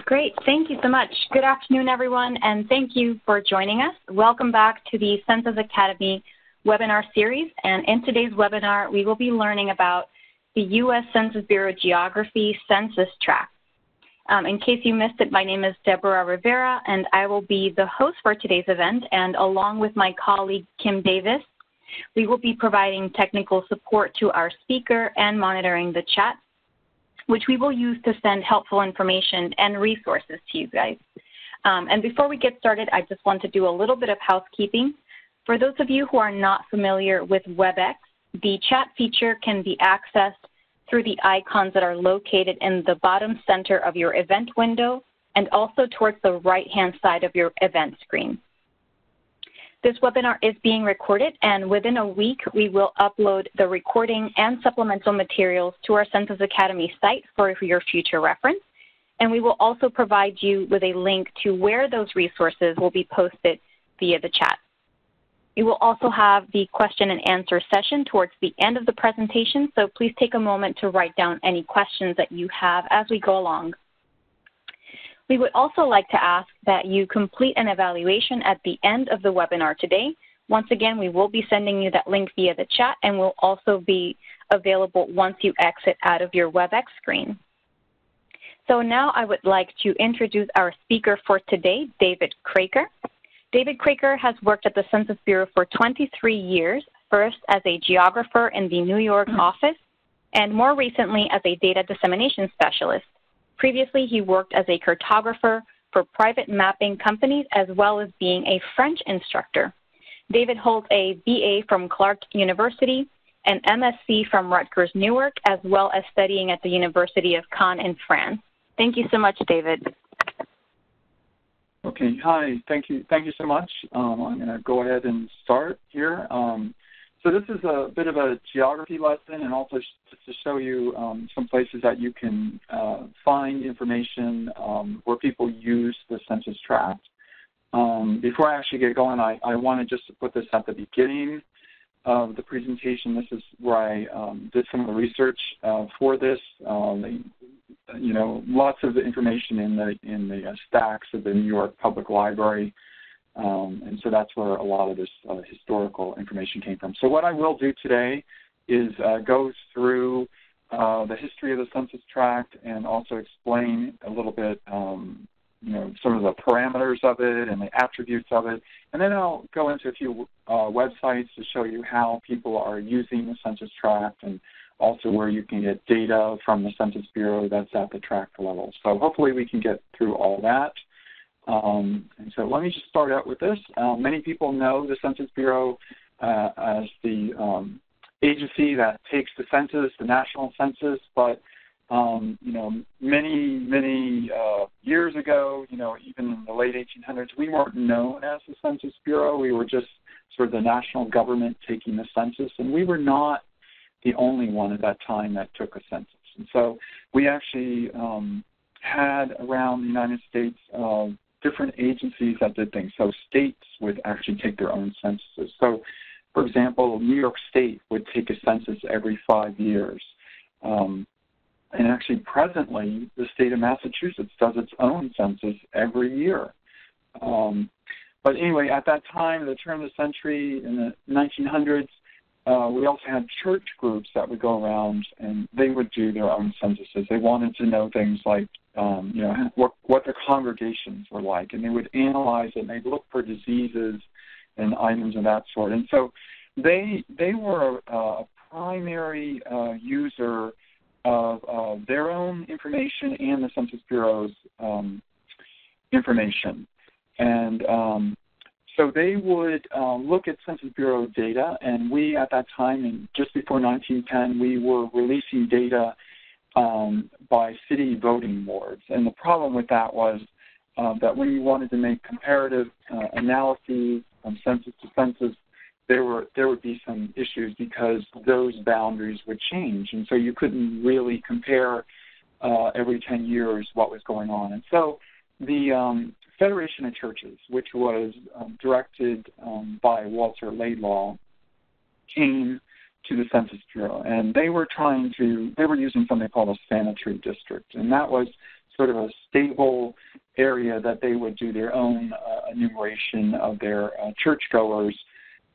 Great. Thank you so much. Good afternoon, everyone, and thank you for joining us. Welcome back to the Census Academy webinar series. And in today's webinar, we will be learning about the U.S. Census Bureau Geography Census Tract. In case you missed it, my name is Deborah Rivera, and I will be the host for today's event. And along with my colleague, Kim Davis, we will be providing technical support to our speaker and monitoring the chat, which we will use to send helpful information and resources to you guys. And before we get started, I just want to do a little bit of housekeeping. For those of you who are not familiar with WebEx, the chat feature can be accessed through the icons that are located in the bottom center of your event window and also towards the right-hand side of your event screen. This webinar is being recorded, and within a week, we will upload the recording and supplemental materials to our Census Academy site for your future reference. And we will also provide you with a link to where those resources will be posted via the chat. We will also have the question and answer session towards the end of the presentation, so please take a moment to write down any questions that you have as we go along. We would also like to ask that you complete an evaluation at the end of the webinar today. Once again, we will be sending you that link via the chat and will also be available once you exit out of your WebEx screen. So now I would like to introduce our speaker for today, David Craker. David Craker has worked at the Census Bureau for 23 years, first as a geographer in the New York office, and more recently as a data dissemination specialist. Previously, he worked as a cartographer for private mapping companies as well as being a French instructor. David holds a BA from Clark University, an MSc from Rutgers Newark, as well as studying at the University of Caen in France. Thank you so much, David. Okay, hi, thank you so much. I'm going to go ahead and start here. So this is a bit of a geography lesson and also just to show you some places that you can find information where people use the Census Tract. Before I actually get going, I wanted just to put this at the beginning of the presentation. This is where I did some of the research for this. You know, lots of the information in the stacks of the New York Public Library, and so that's where a lot of this historical information came from. So what I will do today is go through the history of the Census Tract and also explain a little bit, you know, some of the parameters of it and the attributes of it, and then I'll go into a few websites to show you how people are using the Census Tract and also where you can get data from the Census Bureau that's at the tract level. So hopefully we can get through all that. And so let me just start out with this. Many people know the Census Bureau as the agency that takes the census, the national census, but you know, many years ago, you know, even in the late 1800s, we weren't known as the Census Bureau. We were just sort of the national government taking the census, and we were not the only one at that time that took a census. And so we actually had around the United States different agencies that did things. So states would actually take their own censuses. So, for example, New York State would take a census every 5 years. And actually, presently, the state of Massachusetts does its own census every year. But anyway, at that time, the turn of the century, in the 1900s, we also had church groups that would go around and they would do their own censuses. They wanted to know things like, you know, what their congregations were like, and they would analyze it and they'd look for diseases and items of that sort. And so they were a primary user of their own information and the Census Bureau's information. And so they would look at Census Bureau data, and we at that time, and just before 1910, we were releasing data by city voting wards. And the problem with that was that when you wanted to make comparative analyses from census to census, there would be some issues because those boundaries would change, and so you couldn't really compare every 10 years what was going on. And so the Federation of Churches, which was directed by Walter Laidlaw, came to the Census Bureau, and they were using something called a sanitary district, and that was sort of a stable area that they would do their own enumeration of their churchgoers.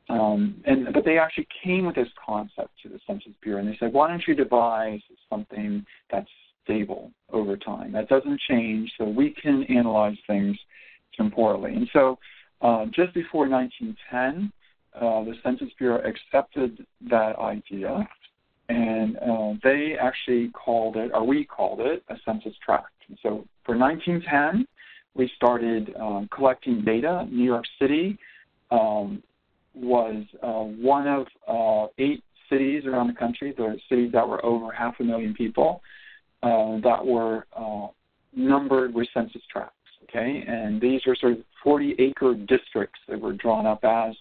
But they actually came with this concept to the Census Bureau, and they said, why don't you devise something that's stable over time, that doesn't change, so we can analyze things temporally. And so just before 1910, the Census Bureau accepted that idea, and they actually called it, or we called it, a census tract. And so for 1910, we started collecting data. New York City was one of 8 cities around the country, the cities that were over 500,000 people, that were numbered with census tracts, okay? And these were sort of 40-acre districts that were drawn up as.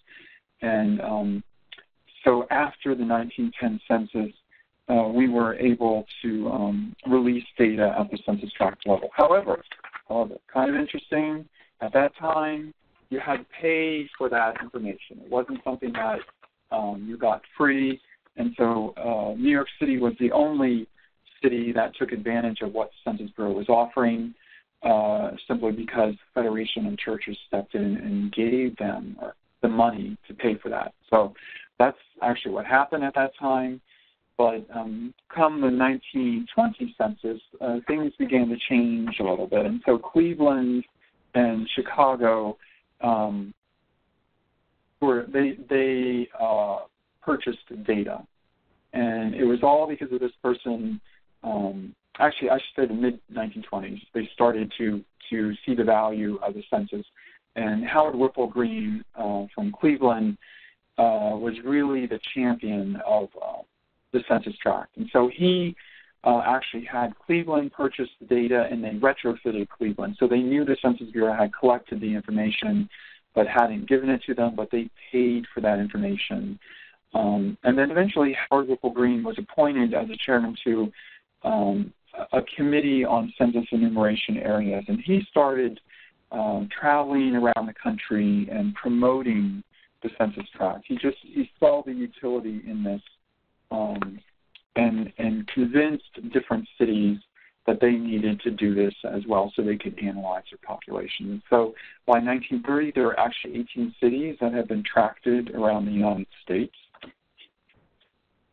And so after the 1910 census, we were able to release data at the census tract level. However, kind of interesting, at that time, you had to pay for that information. It wasn't something that you got free. And so New York City was the only city that took advantage of what the Census Bureau was offering, simply because Federation and churches stepped in and gave them the money to pay for that. So that's actually what happened at that time. But come the 1920 census, things began to change a little bit. And so Cleveland and Chicago, they purchased data. And it was all because of this person. Actually, I should say the mid-1920s, they started to see the value of the census. And Howard Whipple Green from Cleveland was really the champion of the census tract. And so he actually had Cleveland purchase the data, and they retrofitted Cleveland. So they knew the Census Bureau had collected the information but hadn't given it to them, but they paid for that information. And then eventually Howard Whipple Green was appointed as a chairman to a committee on census enumeration areas. And he started traveling around the country and promoting the census tract. He saw the utility in this, and convinced different cities that they needed to do this as well so they could analyze their population. And so by 1930, there were actually 18 cities that had been tracted around the United States.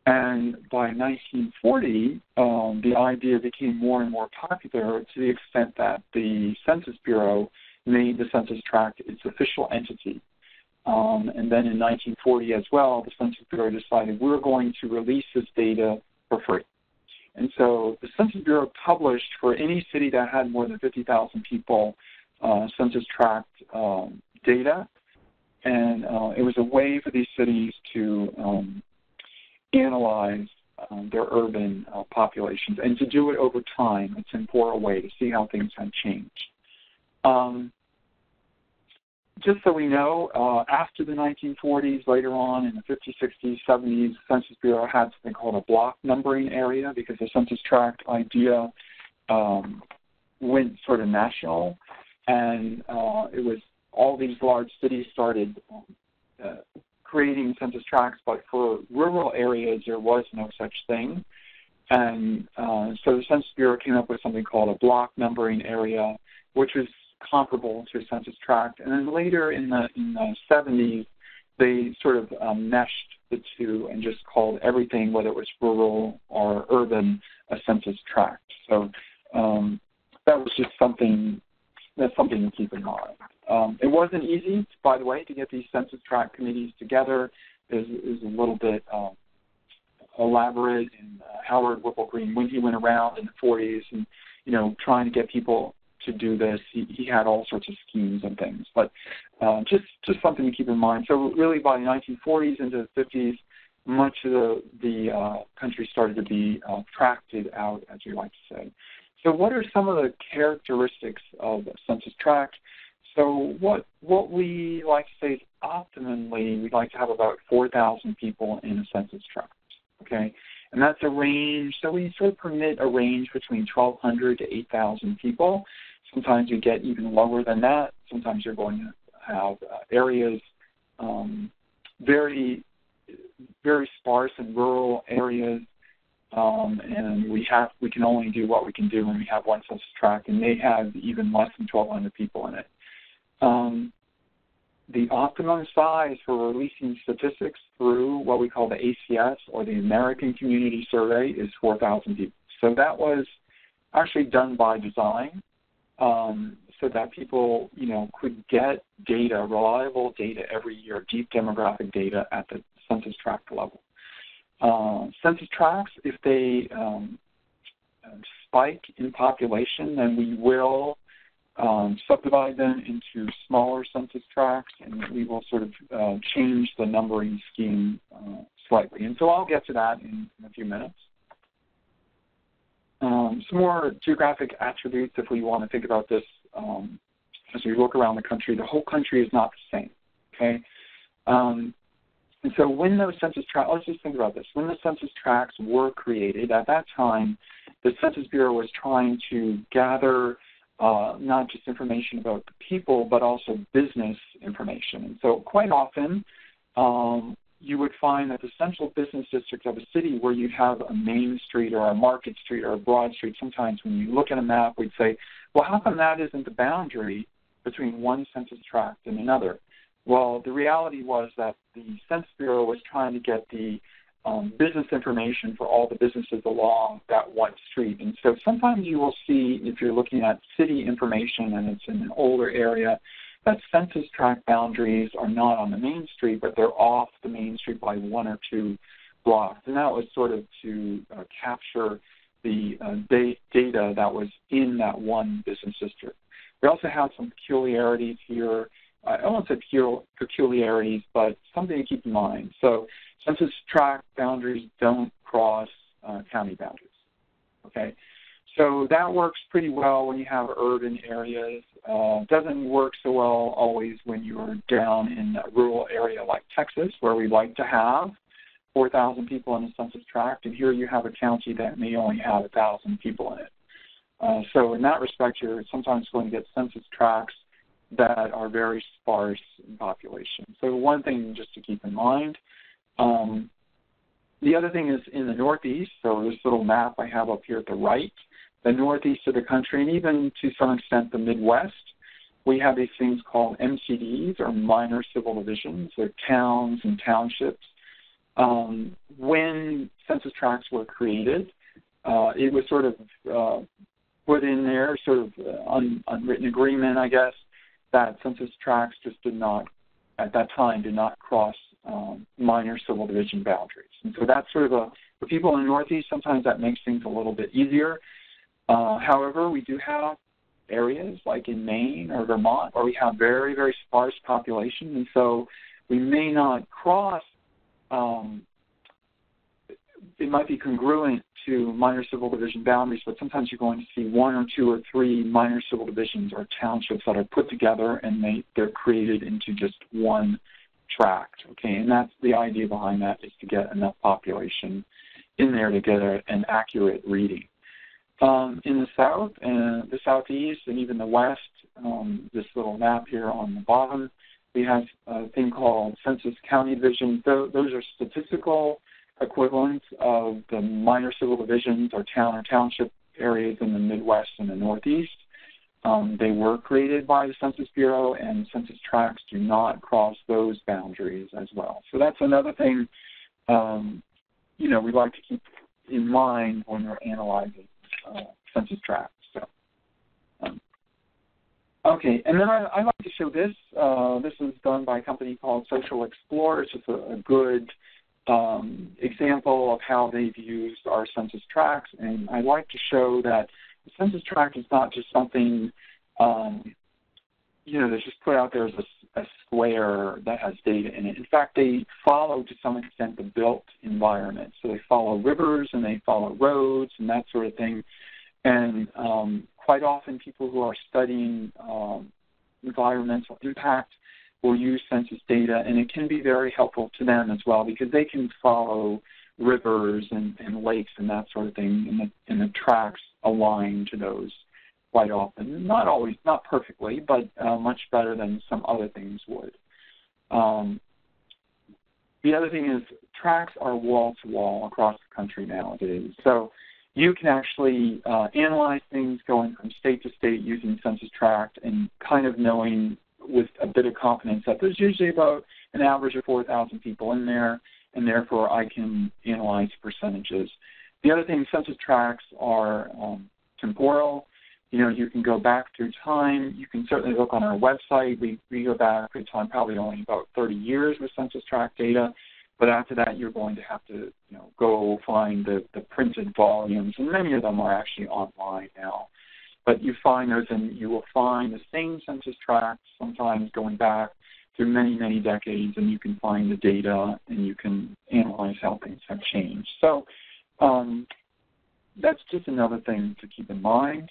And by 1940, the idea became more and more popular to the extent that the Census Bureau made the census tract its official entity. And then in 1940 as well, the Census Bureau decided we're going to release this data for free. And so the Census Bureau published for any city that had more than 50,000 people census tract data. And it was a way for these cities to analyze their urban populations and to do it over time. It's an important way to see how things had changed. Just so we know, after the 1940s, later on in the 50s, 60s, 70s, the Census Bureau had something called a block numbering area because the census tract idea went sort of national, and it was all these large cities started creating census tracts, but for rural areas there was no such thing. And so the Census Bureau came up with something called a block numbering area, which was comparable to a census tract. And then later in the 70s, they sort of meshed the two and just called everything, whether it was rural or urban, a census tract. So that was just something to keep in mind. It wasn't easy, by the way, to get these census tract committees together. It was a little bit elaborate. And Howard Whipple Green, when he went around in the 40s and, trying to get people to do this, he had all sorts of schemes and things. But just something to keep in mind. So really by the 1940s into the 50s, much of the country started to be tracted out, as we like to say. So what are some of the characteristics of a census tract? So what we like to say is optimally we'd like to have about 4,000 people in a census tract, okay? And that's a range, so we sort of permit a range between 1,200 to 8,000 people. Sometimes you get even lower than that. Sometimes you're going to have areas very, very sparse in rural areas, and we can only do what we can do when we have one census tract, and they have even less than 1,200 people in it. The optimum size for releasing statistics through what we call the ACS, or the American Community Survey, is 4,000 people. So that was actually done by design, so that people, could get data, reliable data every year, deep demographic data at the census tract level. Census tracts, if they spike in population, then we will subdivide them into smaller census tracts, and we will sort of change the numbering scheme slightly. And so I'll get to that in a few minutes. Some more geographic attributes, if we want to think about this as we look around the country. The whole country is not the same, okay? And so when those census tracts, let's just think about this. When the census tracts were created, at that time, the Census Bureau was trying to gather not just information about the people, but also business information. And so quite often, you would find that the central business district of a city, where you'd have a main street or a market street or a broad street, sometimes when you look at a map, we'd say, well, how come that isn't the boundary between one census tract and another? Well, the reality was that the Census Bureau was trying to get the business information for all the businesses along that one street. And so sometimes you will see, if you're looking at city information and it's in an older area, that census tract boundaries are not on the main street, but they're off the main street by 1 or 2 blocks. And that was sort of to capture the data that was in that one business district. We also have some peculiarities here. I won't say peculiarities, but something to keep in mind. So census tract boundaries don't cross county boundaries, okay? So that works pretty well when you have urban areas. Doesn't work so well always when you're down in a rural area like Texas, where we like to have 4,000 people in a census tract, and here you have a county that may only have 1,000 people in it. So in that respect, you're sometimes going to get census tracts that are very sparse in population. So one thing just to keep in mind. The other thing is in the Northeast, so this little map I have up here at the right, the Northeast of the country, and even to some extent the Midwest, we have these things called MCDs, or minor civil divisions, or towns and townships. When census tracts were created, it was sort of put in there, sort of unwritten agreement, I guess, that census tracts just did not, at that time, did not cross minor civil division boundaries. And so that's sort of for people in the Northeast, sometimes that makes things a little bit easier. However, we do have areas like in Maine or Vermont where we have very, very sparse population, and so we may not cross, it might be congruent to minor civil division boundaries, but sometimes you're going to see 1 or 2 or 3 minor civil divisions or townships that are put together, and they're created into just one tract, okay? And that's the idea behind that, is to get enough population in there to get an accurate reading. In the South and the Southeast and even the West, this little map here on the bottom, we have a thing called census county divisions. Those are statistical equivalents of the minor civil divisions or town or township areas in the Midwest and the Northeast. They were created by the Census Bureau, and census tracts do not cross those boundaries as well. So that's another thing, we like to keep in mind when we're analyzing census tracts. So, okay, and then I like to show this. This was done by a company called Social Explorer. It's just a good example of how they've used our census tracts, and I like to show that the census tract is not just something, that's just put out there as a square that has data in it. In fact, they follow, to some extent, the built environment. So they follow rivers and they follow roads and that sort of thing. And quite often people who are studying environmental impact will use census data, and it can be very helpful to them as well, because they can follow rivers and lakes and that sort of thing, and the tracts align to those quite often. Not always, not perfectly, but much better than some other things would. the other thing is tracts are wall-to-wall across the country nowadays. So you can actually analyze things going from state to state using Census Tract and kind of knowing with a bit of confidence that there's usually about an average of 4,000 people in there, and therefore I can analyze percentages. The other thing, Census Tracts are temporal. You know, you can go back through time. You can certainly look on our website. We go back through time probably only about 30 years with Census Tract data. But after that, you're going to have to, go find the printed volumes, and many of them are actually online now. But you find those, and you will find the same Census Tracts, sometimes going back through many, many decades, and you can find the data, and you can analyze how things have changed. So that's just another thing to keep in mind.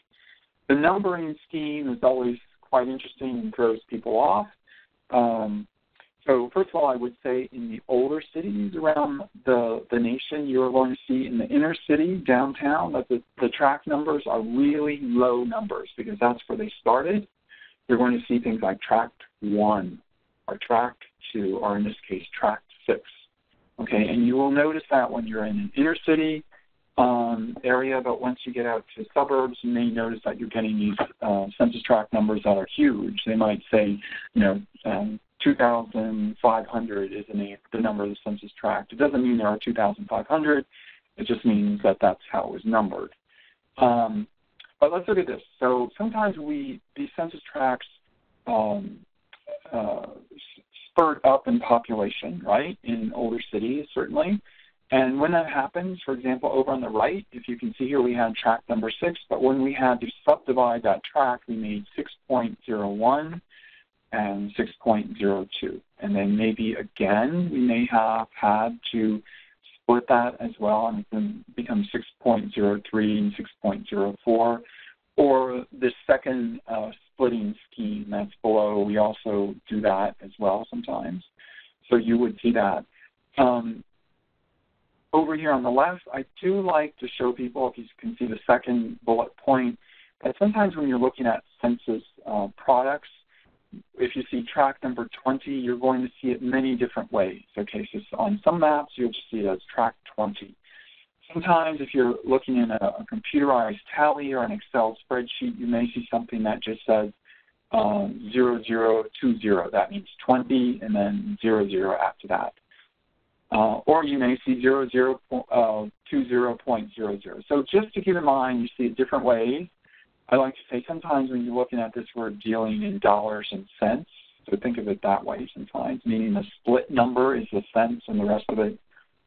The numbering scheme is always quite interesting and throws people off. So first of all, I would say in the older cities around the nation, you're going to see in the inner city, downtown, that the tract numbers are really low numbers because that's where they started. You're going to see things like tract 1 or tract 2, or in this case, tract 6. Okay, and you will notice that when you're in an inner city area, but once you get out to suburbs, you may notice that you're getting these Census Tract numbers that are huge. They might say, 2,500 is the number of the Census Tract. It doesn't mean there are 2,500. It just means that that's how it was numbered. But let's look at this. So sometimes these Census Tracts spurt up in population, right, in older cities, certainly. And when that happens, for example, over on the right, if you can see here, we had tract number 6, but when we had to subdivide that tract, we made 6.01 and 6.02. And then maybe again, we may have had to split that as well and then become 6.03 and 6.04. Or the second splitting scheme that's below, we also do that as well sometimes. So you would see that. Over here on the left, I do like to show people, if you can see the second bullet point, that sometimes when you're looking at census products, if you see tract number 20, you're going to see it many different ways. Okay, so on some maps, you'll just see it as tract 20. Sometimes if you're looking in a computerized tally or an Excel spreadsheet, you may see something that just says 0020. That means 20 and then 00 after that. Or you may see 20.00. So just to keep in mind, you see it different ways. I like to say sometimes when you're looking at this, we're dealing in dollars and cents. So think of it that way sometimes, meaning the split number is the cents and the rest of it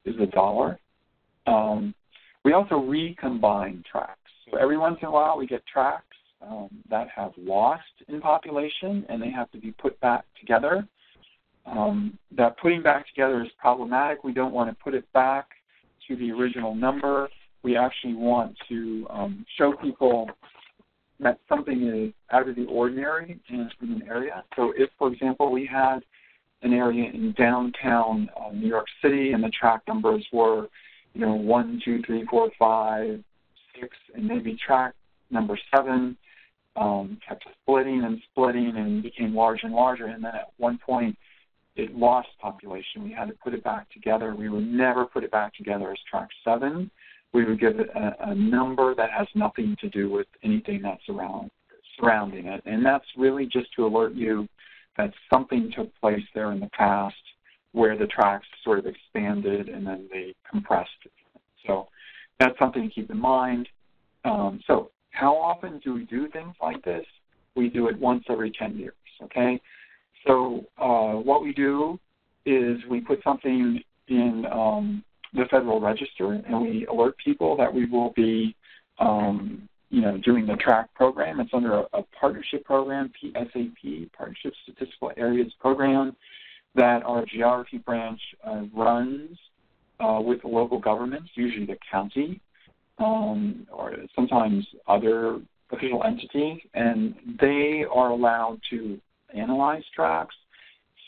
is the dollar. We also recombine tracts. So every once in a while we get tracts that have lost in population and they have to be put back together. That putting back together is problematic. We don't want to put it back to the original number. We actually want to show people that something is out of the ordinary in an area. So if, for example, we had an area in downtown New York City and the tract numbers were, 1, 2, 3, 4, 5, 6, and maybe tract number 7 kept splitting and became larger and larger, and then at one point it lost population. We had to put it back together. We would never put it back together as tract 7. We would give it a number that has nothing to do with anything that's surrounding it. And that's really just to alert you that something took place there in the past where the tracts sort of expanded and then they compressed. So that's something to keep in mind. So how often do we do things like this? We do it once every 10 years, okay? So what we do is we put something in the Federal Register, and we alert people that we will be, doing the tract program. It's under a partnership program, PSAP, Partnership Statistical Areas Program, that our geography branch runs with the local governments, usually the county, or sometimes other official entities, and they are allowed to analyze tracts,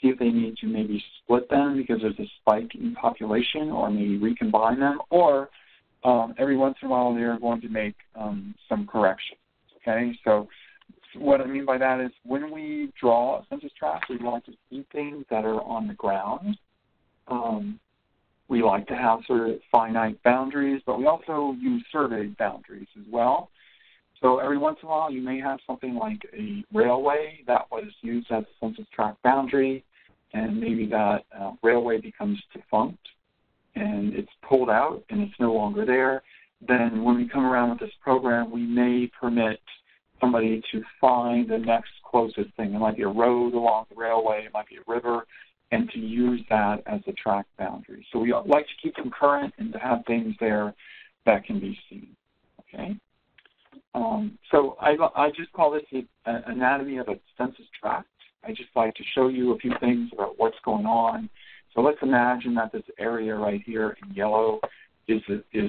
see if they need to maybe split them because there's a spike in population, or maybe recombine them, or every once in a while they're going to make some corrections. Okay, so what I mean by that is when we draw a census tract, we want to see things that are on the ground. We like to have sort of finite boundaries, but we also use surveyed boundaries as well. So every once in a while, you may have something like a railway that was used as a census tract boundary, and maybe that railway becomes defunct, and it's pulled out, and it's no longer there. Then when we come around with this program, we may permit somebody to find the next closest thing. It might be a road along the railway, it might be a river, and to use that as a tract boundary. So we like to keep them current and to have things there that can be seen, okay? So I just call this the anatomy of a census tract. I just like to show you a few things about what's going on. So let's imagine that this area right here in yellow is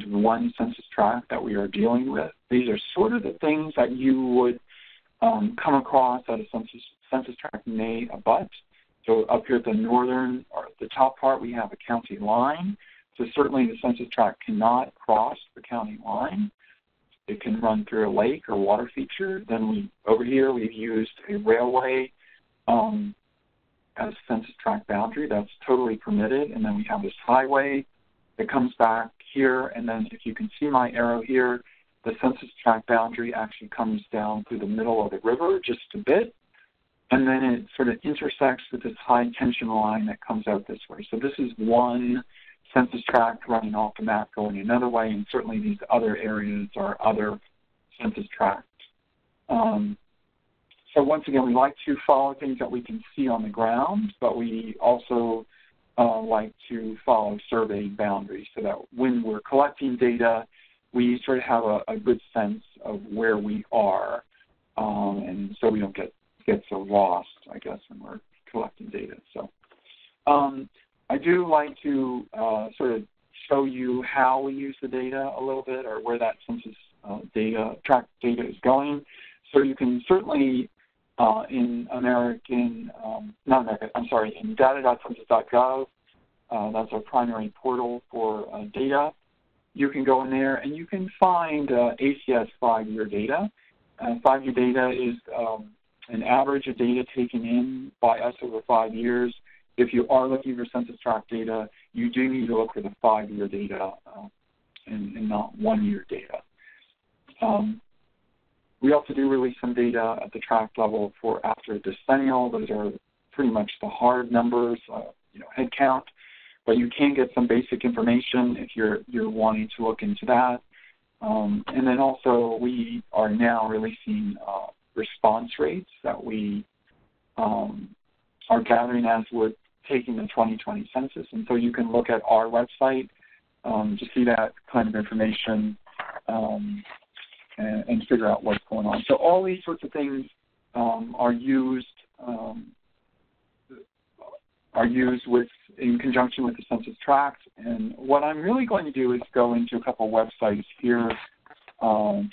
one census tract that we are dealing with. These are sort of the things that you would come across that a census tract may abut. So up here at the northern, or the top part, we have a county line. So certainly the census tract cannot cross the county line. It can run through a lake or water feature. Then over here we've used a railway as census tract boundary. That's totally permitted. And then we have this highway that comes back here. And then if you can see my arrow here, the census tract boundary actually comes down through the middle of the river just a bit. And then it sort of intersects with this high tension line that comes out this way. So this is one census tract running off the map going another way, and certainly these other areas are other census tracts. So once again, we like to follow things that we can see on the ground, but we also like to follow surveyed boundaries so that when we're collecting data, we sort of have a good sense of where we are, and so we don't get so lost, I guess, when we're collecting data. So I do like to sort of show you how we use the data a little bit, or where that census tract data is going. So you can certainly in in data.census.gov, that's our primary portal for data. You can go in there and you can find ACS 5-year data. 5-year data is an average of data taken in by us over 5 years. If you are looking for census tract data, you do need to look for the 5-year data and not 1-year data. We also do release some data at the tract level for after decennial. Those are pretty much the hard numbers, head count. But you can get some basic information if you're wanting to look into that. And then also we are now releasing response rates that we are gathering as we're taking the 2020 census. And so you can look at our website to see that kind of information and figure out what's going on. So all these sorts of things are used in conjunction with the census tract. And what I'm really going to do is go into a couple websites here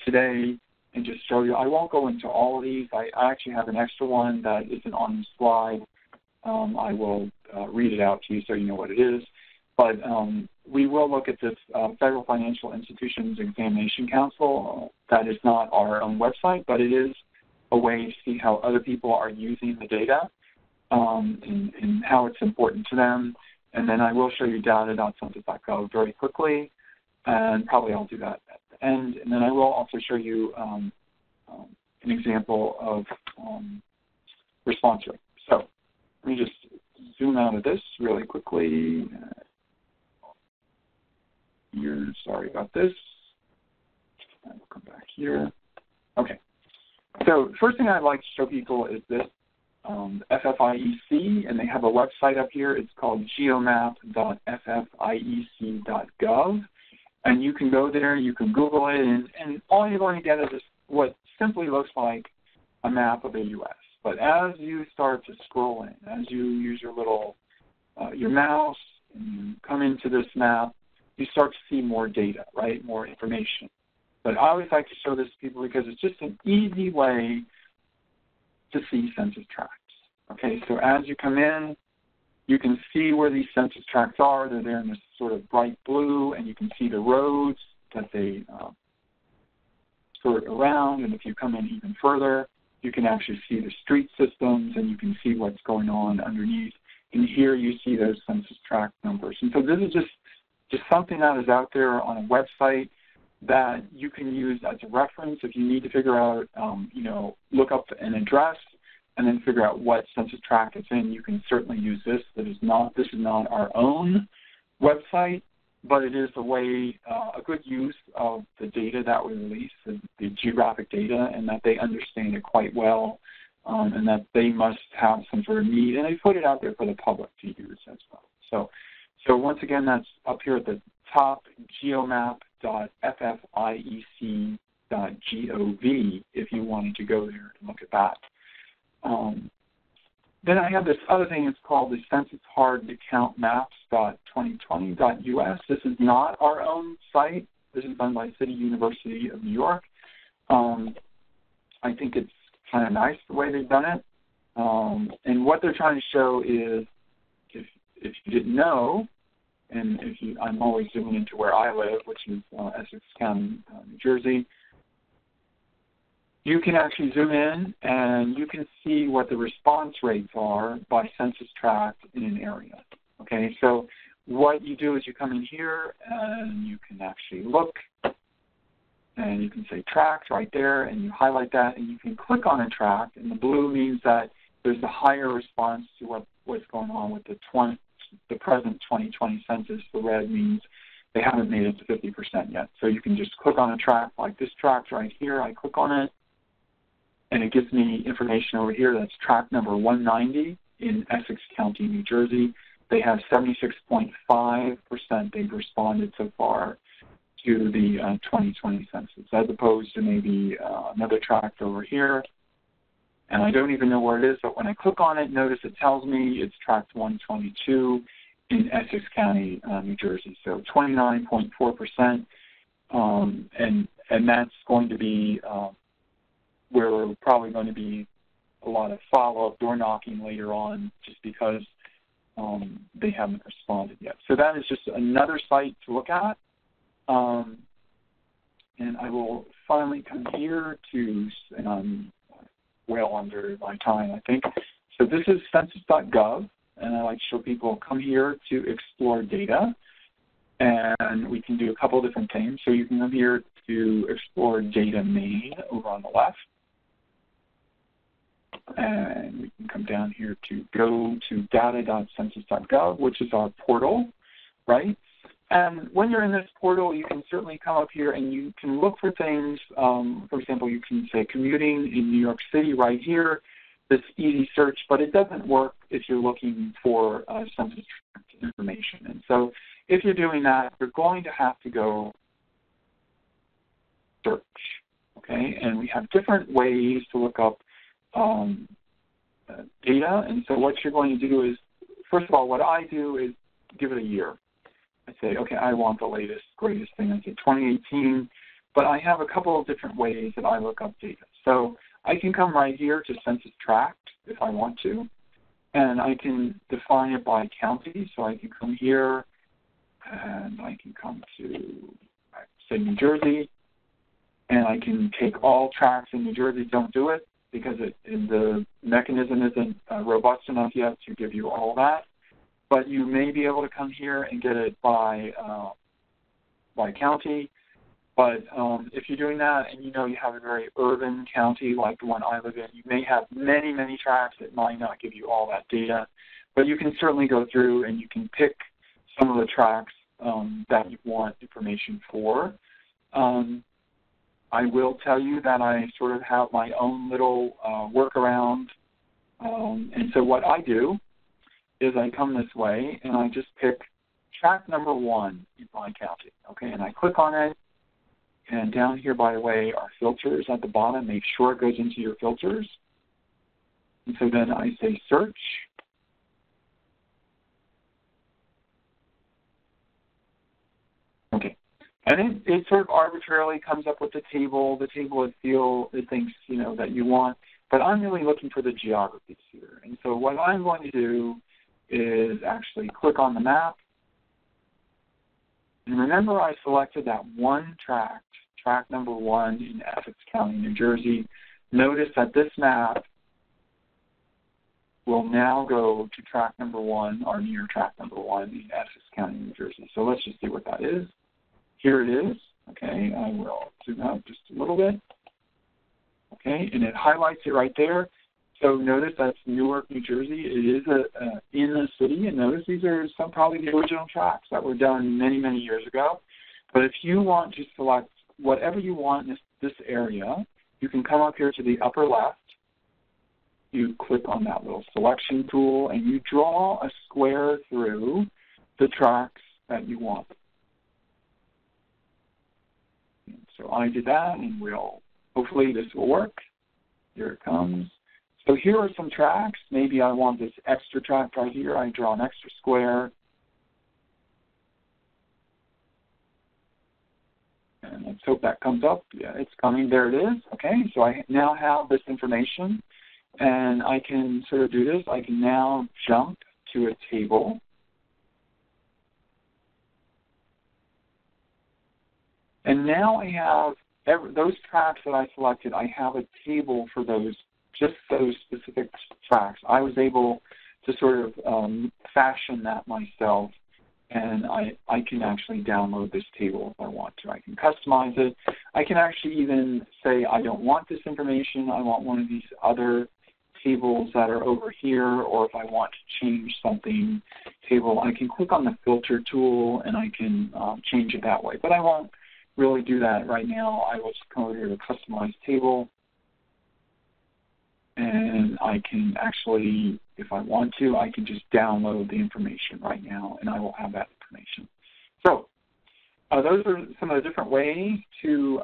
today and just show you. I won't go into all of these. I actually have an extra one that isn't on the slide. I will read it out to you so you know what it is. But we will look at this Federal Financial Institutions Examination Council. That is not our own website, but it is a way to see how other people are using the data and how it's important to them. And then I will show you data.census.gov very quickly, and probably I'll do that at the end. And then I will also show you an example of response rate. So let me just zoom out of this really quickly. Here, sorry about this. I'll come back here. Okay. So first thing I'd like to show people is this FFIEC, and they have a website up here. It's called geomap.ffiec.gov. And you can go there, you can Google it, and all you're going to get is what simply looks like a map of the U.S. But as you start to scroll in, as you use your little, your mouse, and you come into this map, you start to see more data, right, more information. But I always like to show this to people because it's just an easy way to see census tracts. Okay, so as you come in, you can see where these census tracts are. They're there in this sort of bright blue, and you can see the roads that they sort around. And if you come in even further, you can actually see the street systems, and you can see what's going on underneath. And here you see those census tract numbers. And so this is just something that is out there on a website that you can use as a reference if you need to figure out, look up an address and then figure out what census tract it's in. You can certainly use this. This is not our own website, but it is a good use of the data that we release, the geographic data, and that they understand it quite well, and that they must have some sort of need, and they put it out there for the public to use as well. So once again, that's up here at the top, geomap.ffiec.gov, if you wanted to go there and look at that. Then I have this other thing. It's called the Census Hard to Count Maps.2020.us. This is not our own site. This is done by City University of New York. I think it's kind of nice the way they've done it. And what they're trying to show is, if you didn't know, and I'm always zooming into where I live, which is Essex County, New Jersey, you can actually zoom in and you can see what the response rates are by census tract in an area. Okay, so what you do is you come in here and you can actually look, and you can say tract right there, and you highlight that, and you can click on a tract, and the blue means that there's a higher response to what's going on with the present 2020 census. The red means they haven't made it to 50% yet. So you can just click on a tract like this tract right here. I click on it, and it gives me information over here. That's tract number 190 in Essex County, New Jersey. They have 76.5% they've responded so far to the 2020 census, as opposed to maybe another tract over here. And I don't even know where it is, but when I click on it, notice it tells me it's tract 122 in Essex County, New Jersey. So 29.4%, and that's going to be where we're probably going to be a lot of follow-up door knocking later on, just because they haven't responded yet. So that is just another site to look at. And I will finally come here to, and I'm well under my time, I think. So this is census.gov, and I like to show people come here to explore data, and we can do a couple of different things. So you can come here to explore data main over on the left, and we can come down here to go to data.census.gov, which is our portal, right? And when you're in this portal, you can certainly come up here and you can look for things. For example, you can say commuting in New York City right here, this easy search, but it doesn't work if you're looking for census tract information. And so if you're doing that, you're going to have to go search, okay? And we have different ways to look up data. And so what you're going to do is, first of all, what I do is give it a year. I say, okay, I want the latest, greatest thing. I say 2018, but I have a couple of different ways that I look up data. So I can come right here to Census Tract if I want to, and I can define it by county. So I can come here, and I can come to, say, New Jersey, and I can take all tracts in New Jersey. Don't do it because the mechanism isn't robust enough yet to give you all that. But you may be able to come here and get it by county. But if you're doing that and you know you have a very urban county like the one I live in, you may have many, many tracts that might not give you all that data. But you can certainly go through and you can pick some of the tracts that you want information for. I will tell you that I sort of have my own little workaround. And so what I do is I come this way and I just pick tract number 1 in my county, okay? And I click on it, and down here, by the way, are filters at the bottom. Make sure it goes into your filters. And so then I say search. Okay. And it sort of arbitrarily comes up with the table it thinks, that you want. But I'm really looking for the geographies here. And so what I'm going to do is actually click on the map. And remember I selected that one tract number 1 in Essex County, New Jersey. Notice that this map will now go to tract number 1, or near tract number 1 in Essex County, New Jersey. So let's just see what that is. Here it is. Okay, I will zoom out just a little bit. Okay, and it highlights it right there. So notice that's Newark, New Jersey. It is in the city, and notice these are probably the original tracts that were done many, many years ago. But if you want to select whatever you want in this area, you can come up here to the upper left. You click on that little selection tool, and you draw a square through the tracts that you want. And so I did that, and hopefully this will work. Here it comes. So here are some tracts. Maybe I want this extra tract right here. I draw an extra square. And let's hope that comes up. Yeah, it's coming. There it is. Okay, so I now have this information, and I can sort of do this. I can now jump to a table. And now I have those tracts that I selected. I have a table for just those specific tracts. I was able to sort of fashion that myself, and I can actually download this table if I want to. I can customize it. I can actually even say I don't want this information. I want one of these other tables that are over here, or if I want to change something table, I can click on the filter tool and I can change it that way. But I won't really do that right now. I will just come over here to customize table. And I can actually, if I want to, I can just download the information right now, and I will have that information. So those are some of the different ways to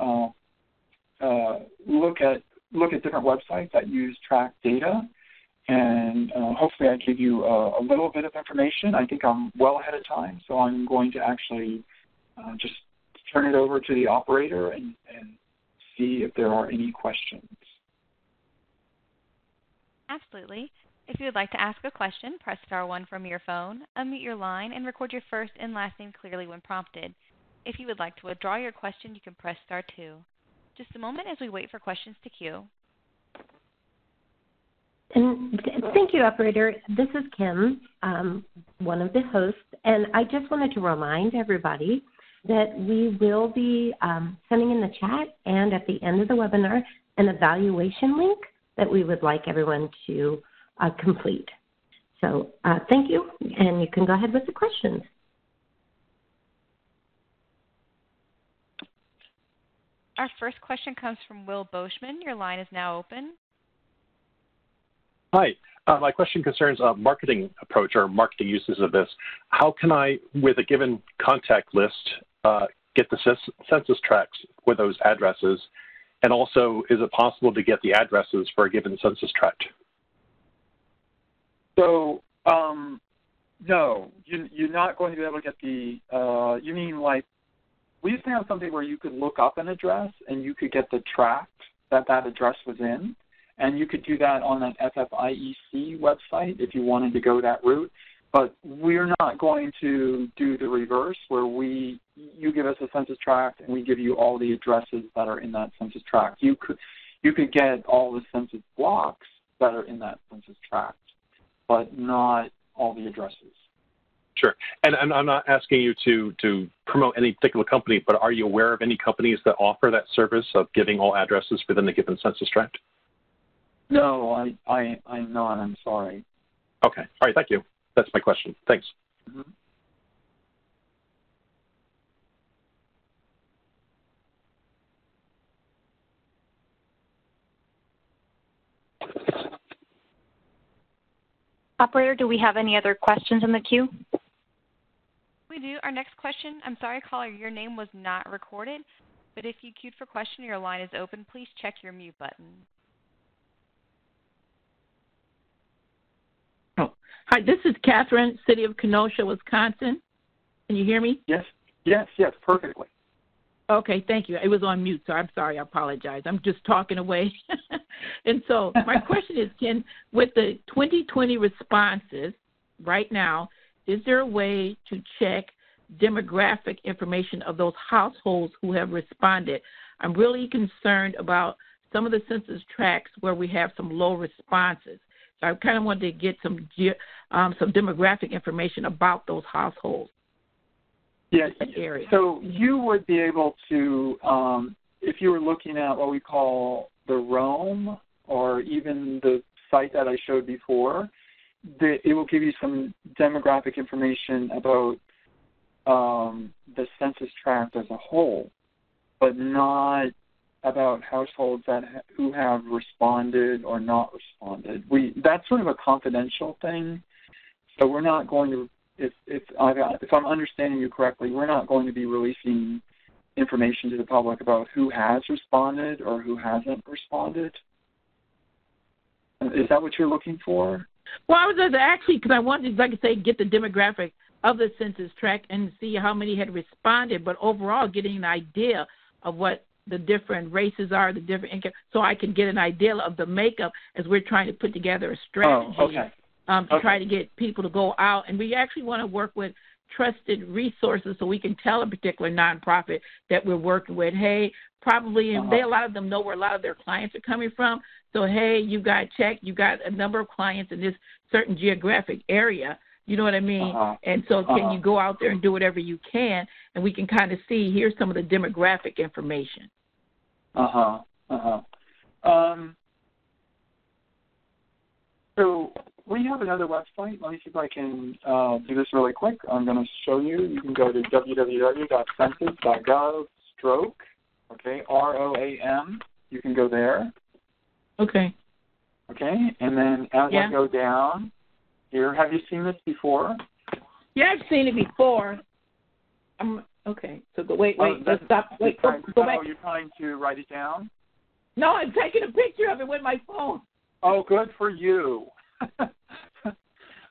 look at different websites that use tract data. And hopefully I give you a little bit of information. I think I'm well ahead of time, so I'm going to actually just turn it over to the operator and see if there are any questions. Absolutely. If you would like to ask a question, press star 1 from your phone, unmute your line, and record your first and last name clearly when prompted. If you would like to withdraw your question, you can press star 2. Just a moment as we wait for questions to queue. And thank you, operator. This is Kim, one of the hosts, and I just wanted to remind everybody that we will be sending in the chat and at the end of the webinar an evaluation link that we would like everyone to complete. So thank you, and you can go ahead with the questions. Our first question comes from Will Boschman. Your line is now open. Hi. My question concerns a marketing approach or marketing uses of this. How can I, with a given contact list, get the census tracts for those addresses? And also, is it possible to get the addresses for a given census tract? So, no, you're not going to be able to get the, you mean like, we used to have something where you could look up an address and you could get the tract that address was in, and you could do that on an FFIEC website if you wanted to go that route. But we're not going to do the reverse where you give us a census tract and we give you all the addresses that are in that census tract. You could get all the census blocks that are in that census tract, but not all the addresses. Sure. And I'm not asking you to promote any particular company, but are you aware of any companies that offer that service of giving all addresses within a given census tract? No, I'm not. I'm sorry. Okay. All right. Thank you. That's my question. Thanks. Mm-hmm. Operator, do we have any other questions in the queue? We do. Our next question, I'm sorry, caller, your name was not recorded, but if you queued for question, your line is open. Please check your mute button. Hi, this is Catherine, City of Kenosha, Wisconsin. Can you hear me? Yes, perfectly. Okay, thank you. It was on mute, so I'm sorry. I apologize. I'm just talking away. And so my question is, Ken, with the 2020 responses right now, is there a way to check demographic information of those households who have responded? I'm really concerned about some of the census tracts where we have some low responses. So I kind of wanted to get some demographic information about those households. Yeah, area. So you would be able to, if you were looking at what we call the Rome or even the site that I showed before, it will give you some demographic information about the census tract as a whole, but not about households who have responded or not responded. That's sort of a confidential thing, so we're not going to. If I'm understanding you correctly, we're not going to be releasing information to the public about who has responded or who hasn't responded. Is that what you're looking for? Well, I was actually, because I wanted to, like I say, get the demographic of the census tract and see how many had responded, but overall getting an idea of what the different races are, the different income, so I can get an idea of the makeup as we're trying to put together a strategy. Oh, okay. To try to get people to go out. And we actually want to work with trusted resources so we can tell a particular nonprofit that we're working with, hey, probably, and a lot of them know where a lot of their clients are coming from. So, hey, you got a number of clients in this certain geographic area. You know what I mean? And so can you go out there and do whatever you can, and we can kind of see, here's some of the demographic information. So we have another website. Let me see if I can do this really quick. I'm going to show you. You can go to www.census.gov ROAM. You can go there. Okay. Okay, and then as I go down here, have you seen this before? Yeah, I've seen it before. Okay, so wait, let's stop. Wait, go back. Oh, you're trying to write it down? No, I'm taking a picture of it with my phone. Oh, good for you.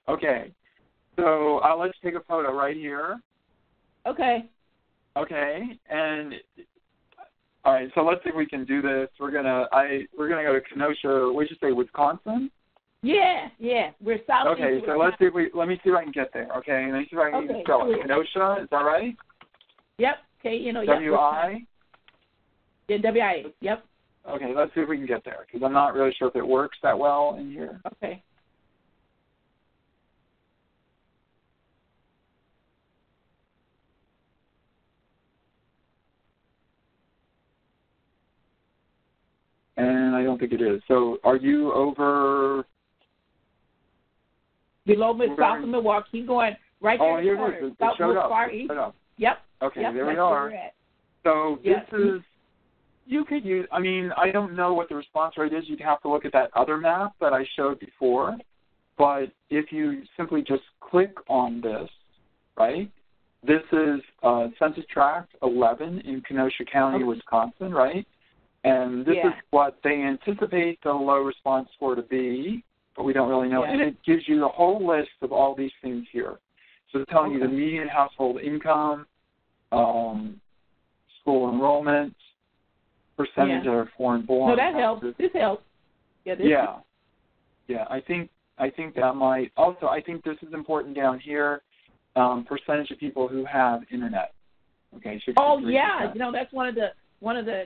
Okay, so let's take a photo right here. Okay. Okay, and all right. So let's see if we can do this. We're gonna go to Kenosha. What did you say, Wisconsin? Yeah. We're south. Okay, so let me see if I can get there. Okay, let me see if I can spell it. Kenosha, is that right? Yep. Okay, W-I. Yeah, W-I. Yep. Okay, let's see if we can get there because I'm not really sure if it works that well in here. Okay. And I don't think it is. So are you over? Below south of Milwaukee. Keep going right there. Oh, here it is. It showed up. Far east. Yep. Okay, yep, there we are. So this is, you could use, I don't know what the response rate is. You'd have to look at that other map that I showed before. But if you simply just click on this, right, this is Census Tract 11 in Kenosha County, Wisconsin, right? And this is what they anticipate the low response score to be, but we don't really know. And it gives you the whole list of all these things here. So it's telling you the median household income, school enrollment, percentage of foreign born. No, that helps. This helps. Yeah. I think that might. Also, I think this is important down here. Percentage of people who have internet. Okay. 63%. That's one of the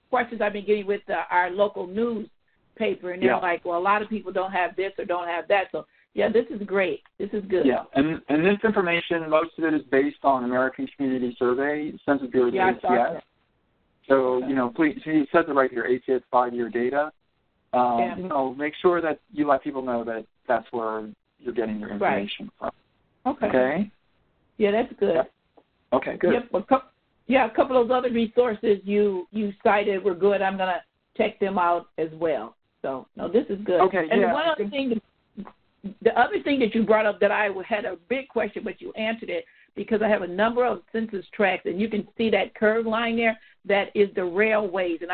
questions I've been getting with our local newspaper, and they're like, well, a lot of people don't have this or don't have that. So, this is great. This is good. Yeah, and this information, most of it is based on American Community Survey, Census Bureau's ACS. So, please, it says it right here, ACS 5-year data. Make sure that you let people know that that's where you're getting your information from. Okay? Yeah, that's good. Yeah. Okay, good. Yep. A couple of those other resources you cited were good. I'm going to check them out as well. So, no, this is good. Okay, and one other thing, the other thing that you brought up that I had a big question, but you answered it because I have a number of census tracts, and you can see that curved line there. That is the railways. And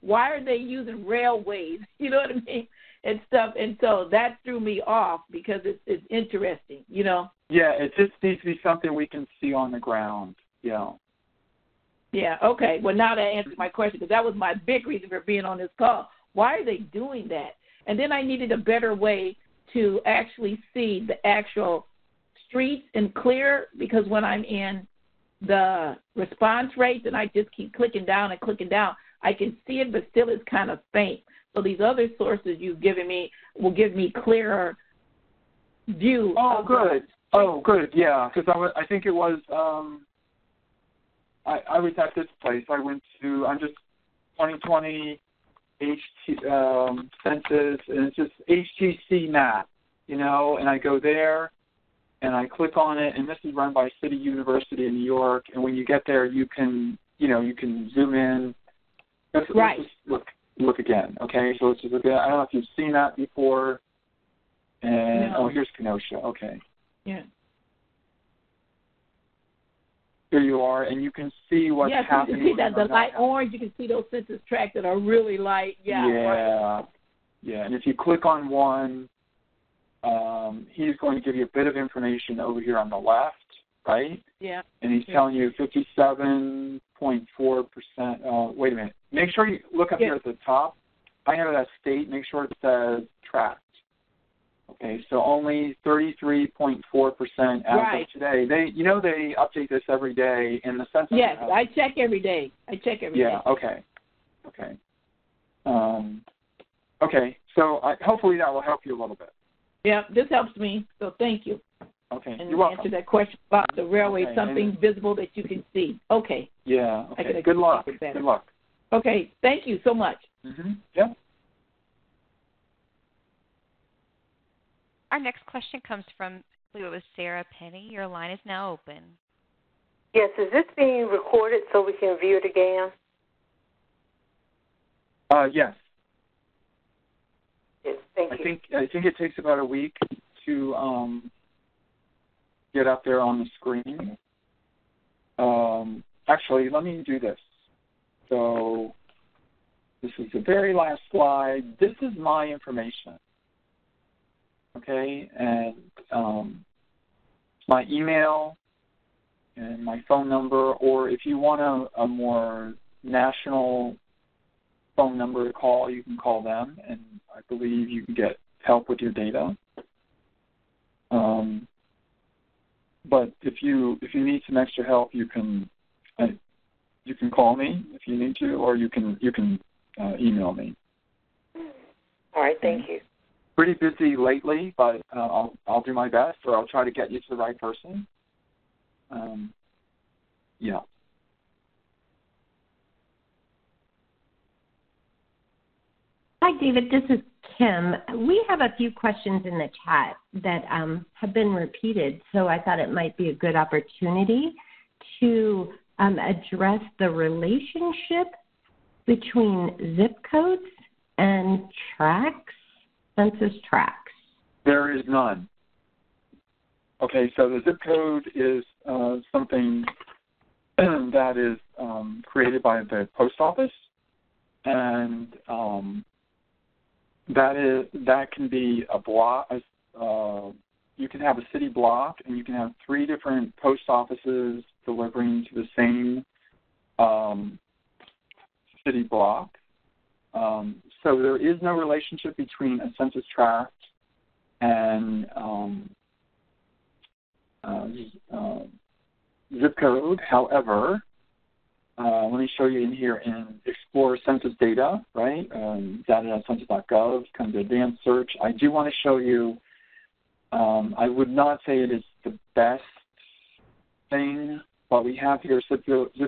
why are they using railways? You know what I mean? And stuff. And so that threw me off because it's interesting, Yeah, it just needs to be something we can see on the ground. Yeah. Yeah, okay. Well, now that answers my question because that was my big reason for being on this call. Why are they doing that? And then I needed a better way to actually see the actual streets and clear because when I'm in the response rates and I just keep clicking down, I can see it, but still it's kind of faint. So these other sources you've given me will give me clearer view. Oh, good. Good. Yeah, because I think it was. I was at this place. I'm just 2020 census, and it's just HTC map, and I go there and I click on it, and this is run by City University in New York, and when you get there, you can zoom in. Let's just look again, okay? So let's just look at, I don't know if you've seen that before. And, no. Here's Kenosha, okay. Yeah. Here you are, and you can see what's happening. Yes, you can see that, the light orange, you can see those census tracts that are really light. Yeah. Right. Yeah, and if you click on one, he's going to give you a bit of information over here on the left, right? Yeah. And he's telling you 57.4%. Wait a minute. Make sure you look up here at the top. I have that state. Make sure it says tract. Okay, so only 33.4% as of today. They update this every day in the census. Yes, I check every day. Yeah. Okay. Okay. So hopefully that will help you a little bit. Yeah, this helps me. So thank you. Okay. And you're welcome. answer that question about the railway, something visible that you can see. Okay. Yeah. Okay. Good luck. Good luck. Okay. Thank you so much. Mm-hmm. Yeah. Our next question comes from, I believe it was Sarah Penny. Your line is now open. Yes, is this being recorded so we can view it again? Yes. Yes, thank you. I think it takes about a week to get up there on the screen. Actually, let me do this. So this is the very last slide. This is my information. Okay, and my email and my phone number, or if you want a more national phone number to call, you can call them, and I believe you can get help with your data. But if you need some extra help, you can call me if you need to, or you can email me. All right, thank you. Pretty busy lately, but I'll do my best, or I'll try to get you to the right person. Yeah. Hi, David. This is Kim. We have a few questions in the chat that have been repeated, so I thought it might be a good opportunity to address the relationship between zip codes and tracts, census tracts. There is none. Okay, so the zip code is something that is created by the post office, and that can be a block. You can have a city block, and you can have 3 different post offices delivering to the same city block. So there is no relationship between a census tract and zip code. However, let me show you in here in Explore Census Data, right? Data.census.gov, come to Advanced Search. I do want to show you, I would not say it is the best thing, but we have here zip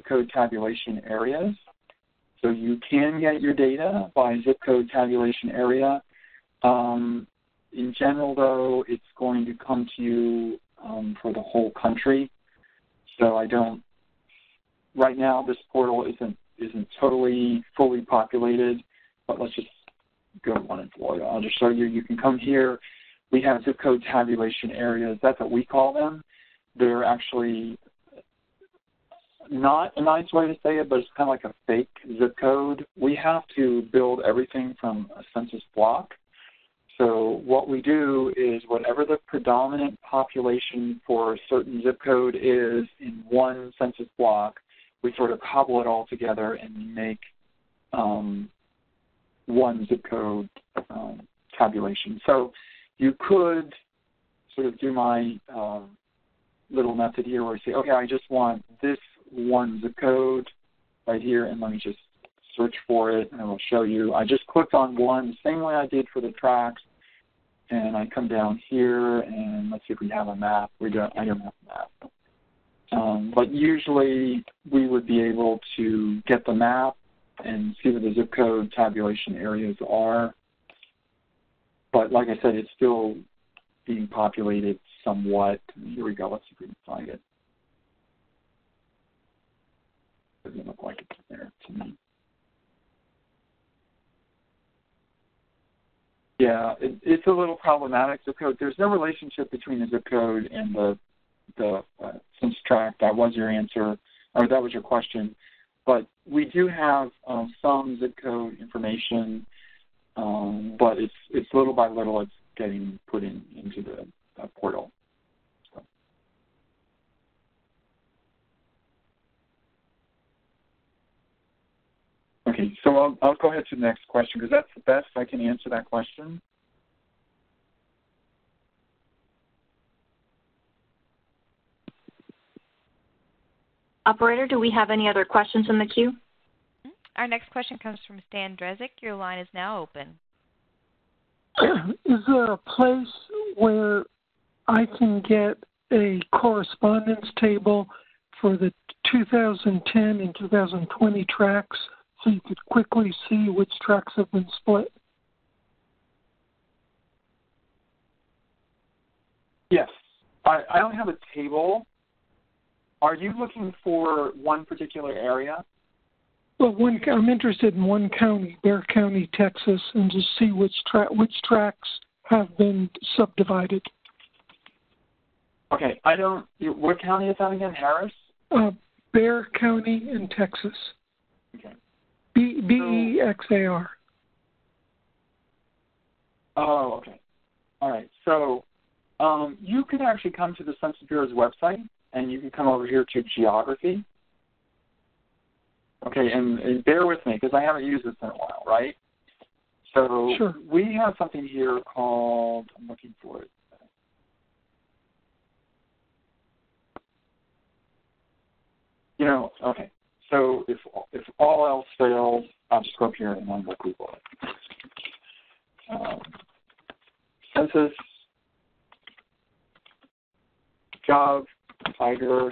code tabulation areas. So you can get your data by zip code tabulation area. In general, though, it's going to come to you for the whole country. So right now this portal isn't totally fully populated, but let's just go one in Florida. I'll just show you. You can come here. We have zip code tabulation areas. That's what we call them. They're actually not a nice way to say it, but it's kind of like a fake zip code. We have to build everything from a census block. So what we do is whatever the predominant population for a certain zip code is in one census block, we sort of cobble it all together and we make one zip code tabulation. So you could sort of do my little method here where you say, okay, I just want this one zip code right here, and let me just search for it, and it will show you. I just clicked on one the same way I did for the tracks, and I come down here, and let's see if we have a map. I don't have a map. But usually we would be able to get the map and see what the zip code tabulation areas are. But like I said, it's still being populated somewhat. Here we go. Let's see if we can find it. Doesn't look like it's there to me. Yeah, it's a little problematic, zip code. There's no relationship between the zip code and the Census Tract. That was your answer, or that was your question. But we do have some zip code information, but it's little by little it's getting put into the portal. So. Okay, so I'll go ahead to the next question because that's the best I can answer that question. Operator, do we have any other questions in the queue? Our next question comes from Stan Drezick. Your line is now open. Is there a place where I can get a correspondence table for the 2010 and 2020 tracks so you could quickly see which tracks have been split? Yes. I don't have a table. Are you looking for one particular area? Well, I'm interested in one county, Bexar County, Texas, and just see which tracks have been subdivided. Okay, what county is that again, Harris? Bexar County in Texas. Okay. Bexar. Oh, okay. All right. So you can actually come to the Census Bureau's website, and you can come over here to Geography. Okay, and bear with me because I haven't used this in a while, right? So sure. We have something here called, I'm looking for it. Okay. So if all else fails, I'll just go up here and then we'll Google it. Census Gov Tiger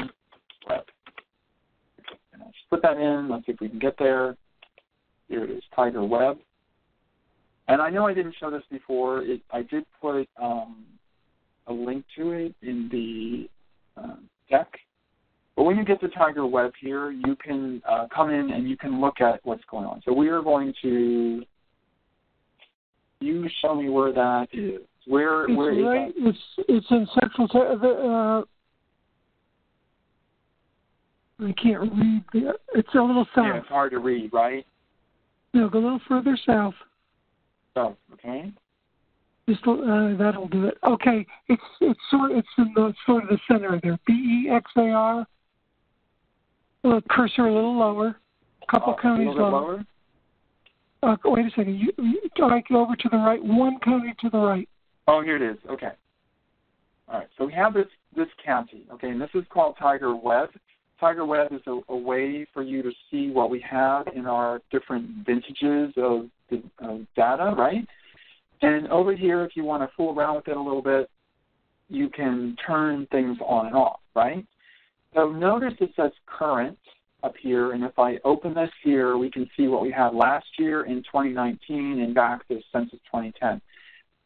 Web. And I'll just put that in. Let's see if we can get there. Here it is, Tiger Web. And I know I didn't show this before. I did put a link to it in the deck. But when you get to Tiger Web here, you can come in and you can look at what's going on. So we are going to, you show me where that is. Where is that? It's in Central, I can't read. It's a little south. Yeah, it's hard to read, right? No, go a little further south. South, okay. Just that'll do it. Okay, it's in the sort of the center there. Bexar. Cursor a little lower. A couple counties a little lower. Wait a second. You go over to the right. One county to the right. Oh, here it is. Okay. All right. So we have this county. Okay, and this is called Tiger Web. Tiger Web is a way for you to see what we have in our different vintages of data, right? And over here, if you want to fool around with it a little bit, you can turn things on and off, right? So notice it says current up here, and if I open this here, we can see what we had last year in 2019 and back to Census 2010.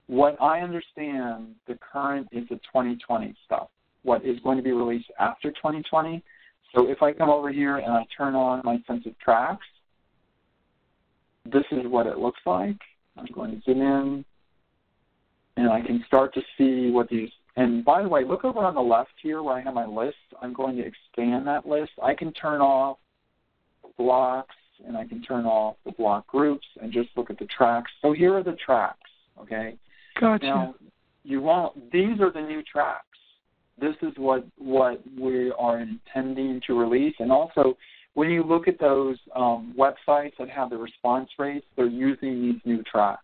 What I understand, the current is the 2020 stuff, what is going to be released after 2020. So if I come over here and I turn on my Census Tracts, this is what it looks like. I'm going to zoom in, and I can start to see what these, and by the way, look over on the left here where I have my list. I'm going to expand that list. I can turn off blocks, and I can turn off the block groups and just look at the tracks. So here are the tracks, okay? Gotcha. Now, these are the new tracks. This is what we are intending to release. And also, when you look at those websites that have the response rates, they're using these new tracks.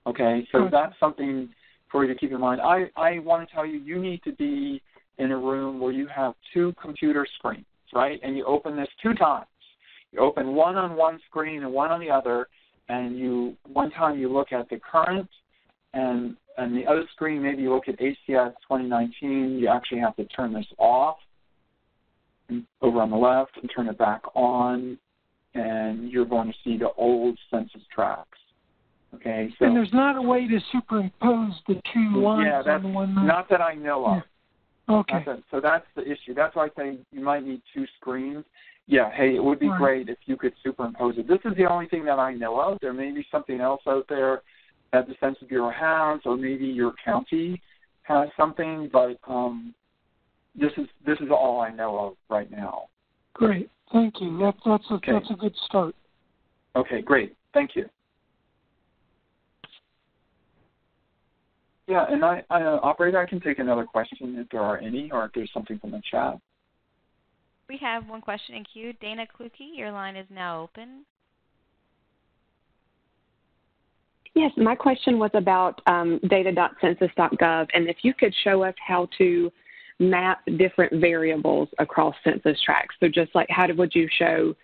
Okay, so that's something for you to keep in mind. I want to tell you, you need to be in a room where you have 2 computer screens, right? And you open this 2 times. You open one on one screen and one on the other, and one time you look at the current, and the other screen, maybe you look at ACS 2019. You actually have to turn this off over on the left and turn it back on, and you're going to see the old census tracts. Okay, so and there's not a way to superimpose the two lines on the one map? Not that I know of. Okay. So that's the issue. That's why I say you might need two screens. Yeah, hey, it would be great if you could superimpose it. This is the only thing that I know of. There may be something else out there that the Census Bureau has, or maybe your county has something, but this is all I know of right now. Great. Thank you. That's a good start. Okay, great. Thank you. Yeah, and operator, I can take another question if there are any, or if there's something from the chat. We have one question in queue. Dana Kluke, your line is now open. Yes, my question was about data.census.gov, and if you could show us how to map different variables across census tracts. So just like would you show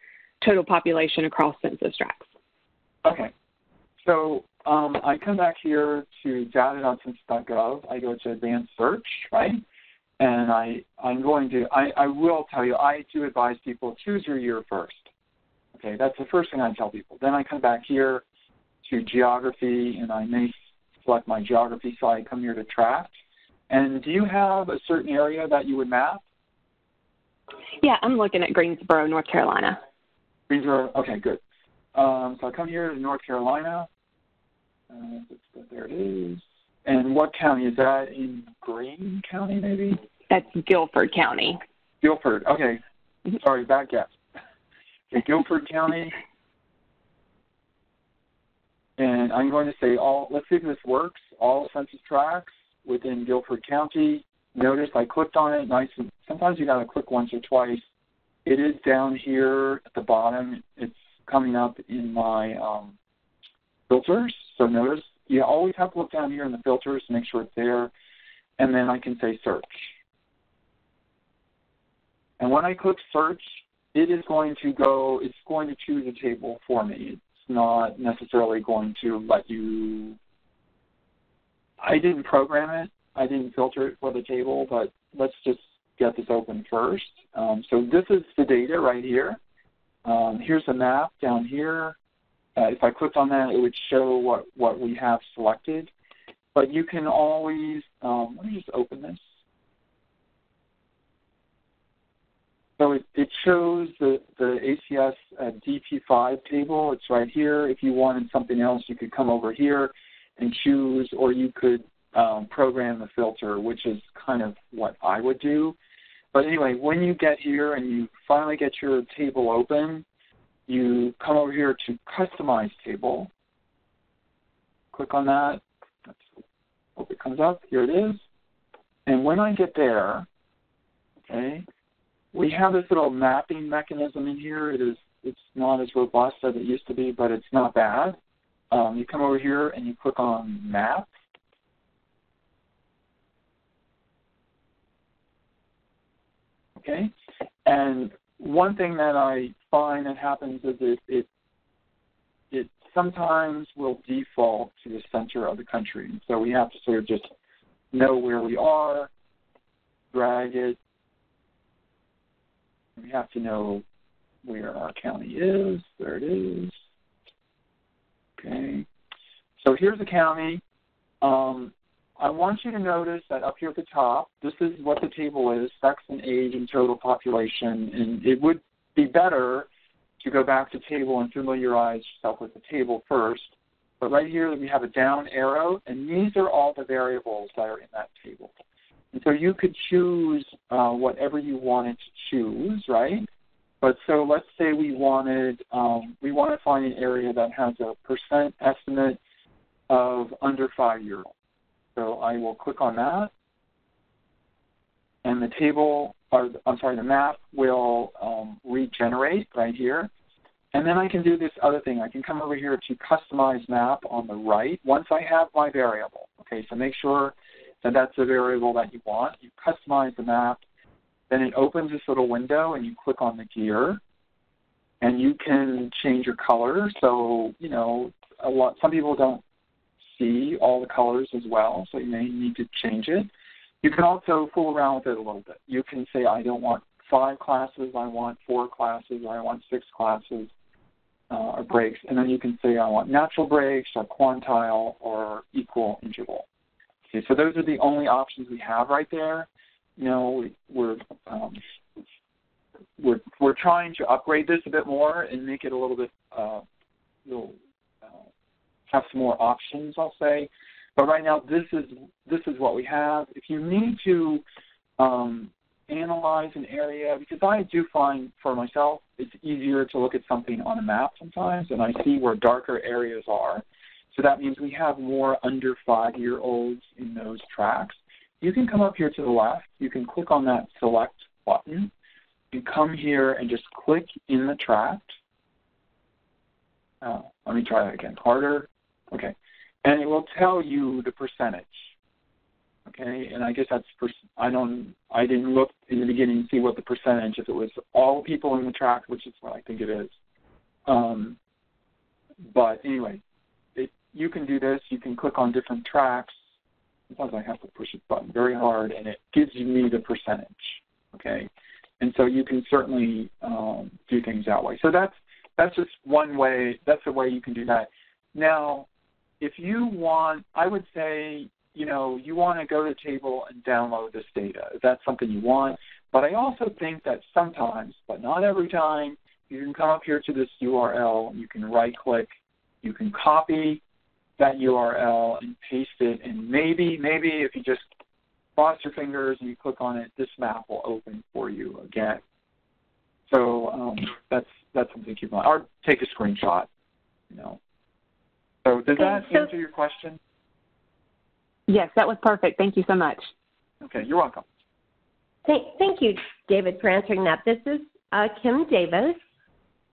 total population across census tracts? Okay. So I come back here to data.census.gov. I go to advanced search, right? And I will tell you, I do advise people, choose your year first. Okay, that's the first thing I tell people. Then I come back here to geography, and I may select my geography, so I come here to tract. And do you have a certain area that you would map? Yeah, I'm looking at Greensboro, North Carolina. Greensboro, okay, good. So I come here to North Carolina. There it is. And what county is that? In Greene County, maybe? That's Guilford County. Guilford, okay. Sorry, bad guess. Okay, Guilford County. And I'm going to say let's see if this works, all census tracts within Guilford County. Notice I clicked on it. Nice. Sometimes you got to click once or twice. It is down here at the bottom. It's coming up in my filters. So notice you always have to look down here in the filters to make sure it's there. And then I can say search. And when I click search, it is going to go, it's going to choose a table for me. It's not necessarily going to let you, I didn't program it. I didn't filter it for the table, but let's just get this open first. So this is the data right here. Here's a map down here. If I clicked on that, it would show what we have selected. But you can always, let me just open this. So it shows the ACS DP5 table. It's right here. If you wanted something else, you could come over here and choose, or you could program the filter, which is kind of what I would do. But anyway, when you get here and you finally get your table open, you come over here to Customize Table. Click on that. Hope it comes up. Here it is. And when I get there, okay, we have this little mapping mechanism in here. It's not as robust as it used to be, but it's not bad. You come over here and you click on Map. Okay, and one thing that I find that happens is it sometimes will default to the center of the country. So we have to sort of just know where we are, drag it. We have to know where our county is. There it is. Okay. So here's the county. I want you to notice that up here at the top, this is what the table is, sex and age and total population. And it would be better to go back to table and familiarize yourself with the table first. But right here we have a down arrow, and these are all the variables that are in that table. And so you could choose whatever you wanted to choose, right? But so let's say we want to find an area that has a percent estimate of under 5-year-olds. So I will click on that, and the map will regenerate right here. And then I can do this other thing. I can come over here to Customize Map on the right once I have my variable. Okay, so make sure that that's the variable that you want. You customize the map. Then it opens this little window, and you click on the gear. and you can change your color. So, you know, some people don't see all the colors as well, so you may need to change it. You can also fool around with it a little bit. You can say, I don't want 5 classes, I want 4 classes, or I want 6 classes or breaks. And then you can say, I want natural breaks, or quantile, or equal interval. Okay, so those are the only options we have right there. You know, we're trying to upgrade this a bit more and make it a little bit, have some more options, I'll say. But right now, this is what we have. If you need to analyze an area, because I do find for myself it's easier to look at something on a map sometimes, and I see where darker areas are. So that means we have more under 5-year-olds in those tracts. You can come up here to the left. You can click on that select button. You come here and just click in the tract. Let me try that again. Harder. Okay. And it will tell you the percentage. Okay, and I guess that's I didn't look in the beginning to see what the percentage, if it was all people in the tract, which is what I think it is. But anyway, you can do this. You can click on different tracts. Sometimes I have to push the button very hard, and it gives me the percentage. Okay, and so you can certainly do things that way. So that's just one way. That's a way you can do that. Now, if you want, I would say, you know, you want to go to the table and download this data. If that's something you want. But I also think that sometimes, but not every time, you can come up here to this URL. You can right-click. You can copy that URL and paste it. And maybe if you just cross your fingers and you click on it, this map will open for you again. So that's something to keep in mind. Or take a screenshot, you know. So does that answer your question? Yes, that was perfect. Thank you so much. Okay, you're welcome. Thank you, David, for answering that. This is Kim Davis.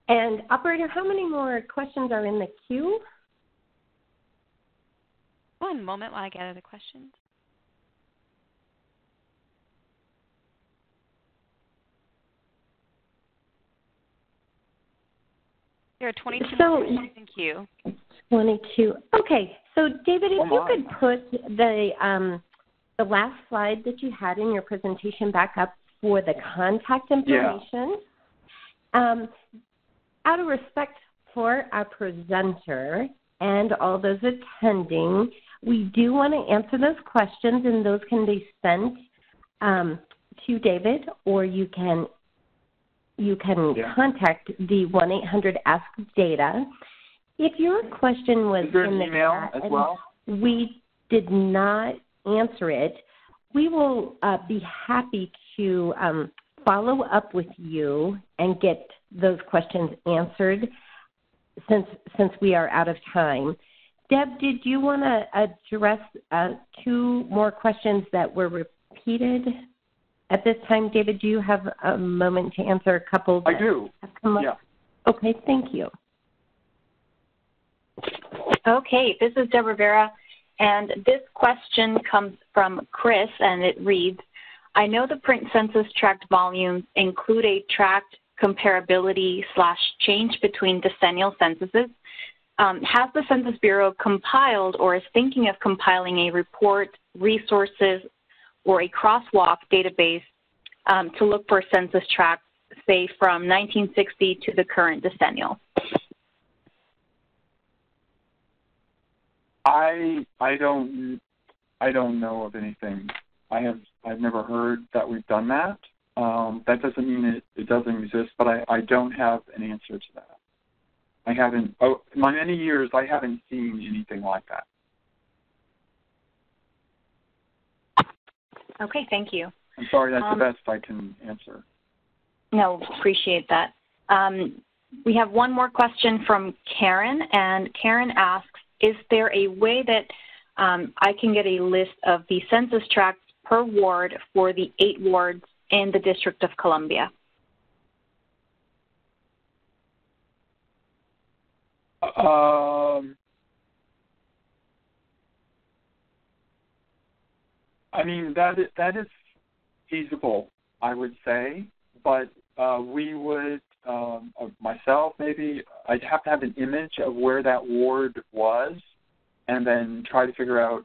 And operator, how many more questions are in the queue? One moment while I gather the questions. There are 22 questions in queue. 22. Okay. So, David, if you could put the last slide that you had in your presentation back up for the contact information. Yeah. Out of respect for our presenter and all those attending, we do want to answer those questions, and those can be sent to David, or you can contact the 1-800-ASK-DATA. If your question was in the email chat as well? and we did not answer it, we will be happy to follow up with you and get those questions answered since we are out of time. Deb, did you want to address 2 more questions that were repeated at this time? David, do you have a moment to answer a couple? I do. Have come up? Yeah. Okay, thank you. Okay, this is Deborah Vera, and this question comes from Chris, and it reads, I know the print census tract volumes include a tract comparability/change between decennial censuses. Has the Census Bureau compiled or is thinking of compiling a report, resources, or a crosswalk database to look for census tracts, say, from 1960 to the current decennial? I don't know of anything. I've never heard that we've done that. That doesn't mean it doesn't exist, but I don't have an answer to that. I haven't. In my many years, I haven't seen anything like that. Okay, thank you. I'm sorry, that's the best I can answer. No, appreciate that. We have one more question from Karen, and Karen asks, is there a way that I can get a list of the census tracts per ward for the 8 wards in the District of Columbia? I mean, that is feasible, I would say, but we would of myself, maybe, I'd have to have an image of where that ward was and then try to figure out,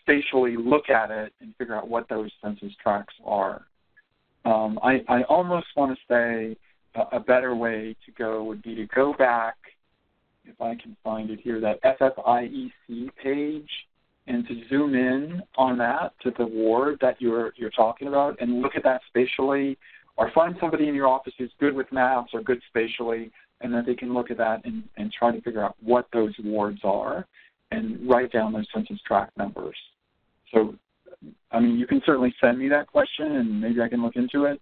spatially look at it and figure out what those census tracts are. I almost want to say a better way to go would be to go back, if I can find it here, that FFIEC page, and to zoom in on that to the ward that you're talking about and look at that spatially, or find somebody in your office who's good with maps or good spatially, and that they can look at that and try to figure out what those wards are and write down those census tract numbers. So, you can certainly send me that question and maybe I can look into it,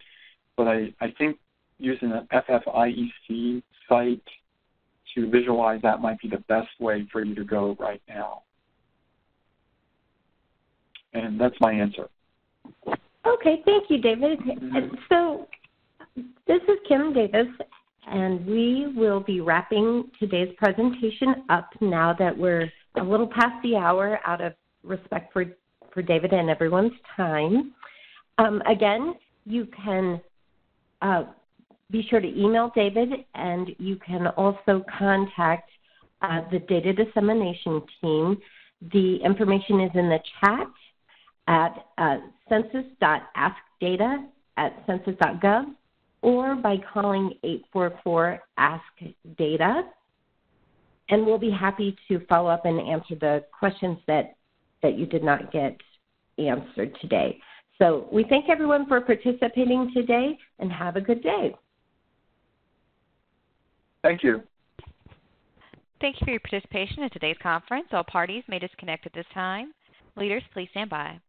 but I think using an FFIEC site to visualize that might be the best way for you to go right now. And that's my answer. Okay, thank you, David. So this is Kim Davis, and we will be wrapping today's presentation up now that we're a little past the hour out of respect for David and everyone's time. Again, you can be sure to email David, and you can also contact the data dissemination team. The information is in the chat at census.askdata@census.gov or by calling 844-ASK-DATA. And we'll be happy to follow up and answer the questions that you did not get answered today. So we thank everyone for participating today, and have a good day. Thank you. Thank you for your participation in today's conference. All parties may disconnect at this time. Leaders, please stand by.